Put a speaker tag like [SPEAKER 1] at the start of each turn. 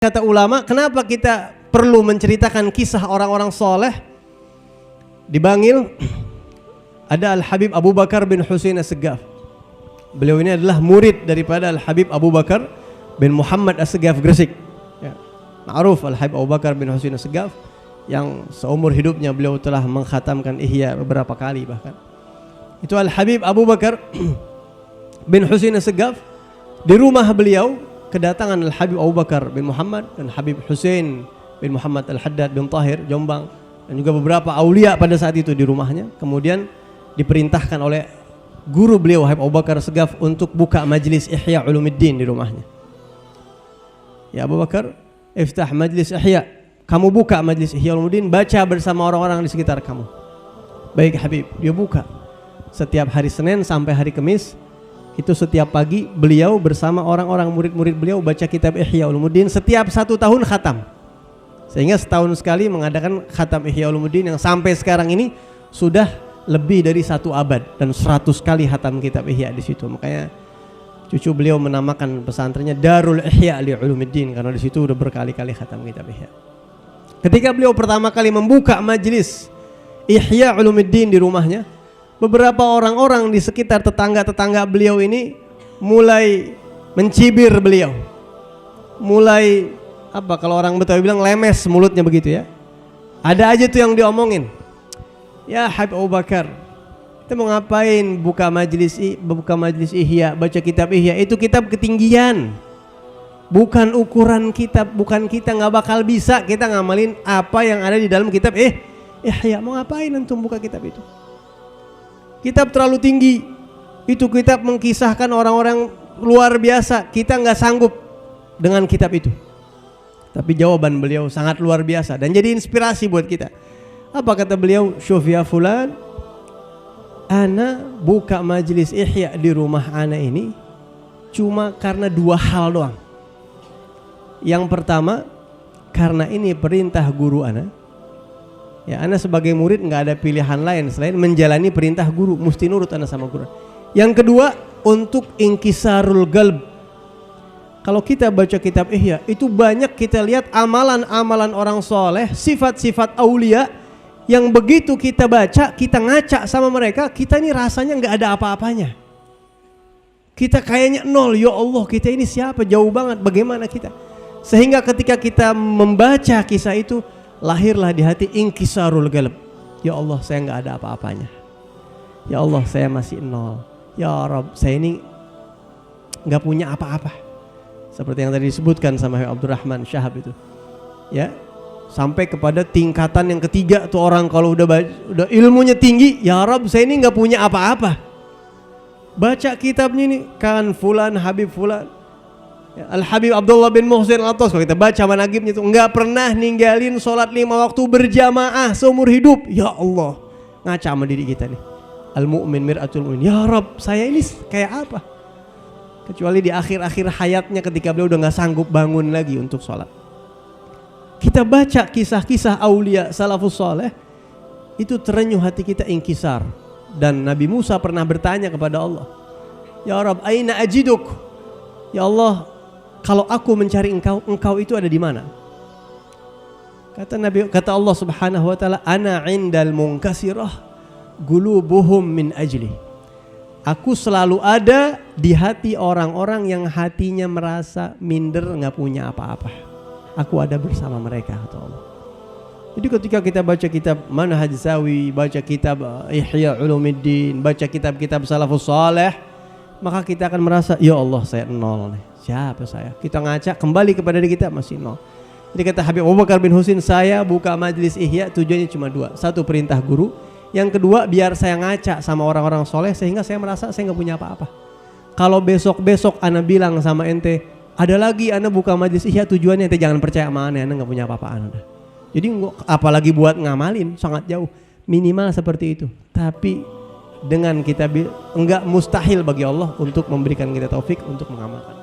[SPEAKER 1] Kata ulama, kenapa kita perlu menceritakan kisah orang-orang soleh? Di Bangil ada Al-Habib Abu Bakar bin Husain As-Segaf. Beliau ini adalah murid daripada Al-Habib Abu Bakar bin Muhammad As-Segaf Gresik. Ya. Ma'ruf Al-Habib Abu Bakar bin Husain As-Segaf yang seumur hidupnya beliau telah mengkhatamkan Ihya beberapa kali bahkan. Itu Al-Habib Abu Bakar bin Husain As-Segaf. Di rumah beliau kedatangan Al-Habib Abu Bakar bin Muhammad dan Habib Husain bin Muhammad Al-Haddad bin Tahir Jombang dan juga beberapa aulia pada saat itu di rumahnya. Kemudian diperintahkan oleh guru beliau Habib Abu Bakar Segaf untuk buka majlis Ihya Ulumuddin di rumahnya. Ya Abu Bakar, iftah majlis Ihya. Kamu buka majlis Ihya Ulumuddin, baca bersama orang-orang di sekitar kamu. Baik Habib, dia buka. Setiap hari Senin sampai hari Kamis, itu setiap pagi beliau bersama orang-orang murid-murid beliau baca kitab Ihya Ulumuddin, setiap 1 tahun khatam. Sehingga setahun sekali mengadakan khatam Ihya Ulumuddin yang sampai sekarang ini sudah lebih dari 1 abad dan 100 kali khatam kitab Ihya di situ. Makanya cucu beliau menamakan pesantrennya Darul Ihya li Ulumuddin karena di situ udah berkali-kali khatam kitab Ihya. Ketika beliau pertama kali membuka majelis Ihya Ulumuddin di rumahnya, beberapa orang-orang di sekitar tetangga-tetangga beliau ini mulai mencibir beliau. Mulai kalau orang Betawi bilang lemes mulutnya begitu ya. Ada aja tuh yang diomongin. Ya Habib Abu Bakar, kita mau ngapain buka majlis Ihya, baca kitab Ihya? Itu kitab ketinggian. Bukan ukuran kitab, bukan kita nggak bakal bisa kita ngamalin apa yang ada di dalam kitab Ihya. Mau ngapain antum buka kitab itu? Kitab terlalu tinggi. Itu kitab mengkisahkan orang-orang luar biasa. Kita nggak sanggup dengan kitab itu. Tapi jawaban beliau sangat luar biasa dan jadi inspirasi buat kita. Apa kata beliau? Syuf ya fulan, ana buka majlis Ihya di rumah ana ini cuma karena 2 hal doang. Yang pertama, karena ini perintah guru ana. Ya, ana sebagai murid nggak ada pilihan lain selain menjalani perintah guru, mesti nurut ana sama guru. Yang kedua, untuk inkisarul qalb. Kalau kita baca kitab Ihya, itu banyak kita lihat amalan-amalan orang soleh, sifat-sifat aulia yang begitu kita baca, kita ngaca sama mereka, kita ini rasanya nggak ada apa-apanya. Kita kayaknya nol, ya Allah kita ini siapa, jauh banget, bagaimana kita? Sehingga ketika kita membaca kisah itu, lahirlah di hati inkisarul qalb. Ya Allah saya nggak ada apa-apanya. Ya Allah saya masih nol. Ya Rabb saya ini nggak punya apa-apa. Seperti yang tadi disebutkan sama Abdurrahman Syahab itu. Ya, sampai kepada tingkatan yang ketiga tuh orang kalau udah ilmunya tinggi, ya Rabb saya ini nggak punya apa-apa. Baca kitabnya ini kan fulan Habib fulan. Ya, Al-Habib Abdullah bin Muhsin Al-Atas, kalau kita baca manaqibnya itu nggak pernah ninggalin sholat 5 waktu berjamaah seumur hidup. Ya Allah, ngaca sama diri kita nih. Al-mu'min mir'atul mu'min. Ya Rabb saya ini kayak apa? Kecuali di akhir-akhir hayatnya ketika beliau udah nggak sanggup bangun lagi untuk sholat. Kita baca kisah-kisah aulia salafus soleh, itu terenyuh hati kita inkisar. Dan Nabi Musa pernah bertanya kepada Allah, Ya Rabb aina ajiduk? Ya Allah, kalau aku mencari engkau itu ada di mana? Kata Allah Subhanahu wa taala, ana indal munkasirah gulubuhum min ajli. Aku selalu ada di hati orang-orang yang hatinya merasa minder, enggak punya apa-apa. Aku ada bersama mereka, kata Allah. Jadi ketika kita baca kitab Manhaj Zawi, baca kitab Ihya Ulumuddin, baca kitab-kitab salafus saleh, maka kita akan merasa, ya Allah saya nol nih. Siapa saya? Kita ngaca kembali kepada diri kita masih nol. Jadi kata Habib Abu Bakar bin Husain, saya buka majlis Ihya tujuannya cuma 2. 1 perintah guru, yang kedua biar saya ngaca sama orang-orang soleh sehingga saya merasa saya nggak punya apa-apa. Kalau besok-besok ana bilang sama ente, ada lagi ana buka majlis Ihya tujuannya ente jangan percaya sama ana nggak punya apa-apaan. Jadi apalagi buat ngamalin sangat jauh. Minimal seperti itu. Tapi dengan kita enggak mustahil bagi Allah untuk memberikan kita taufik untuk mengamalkan.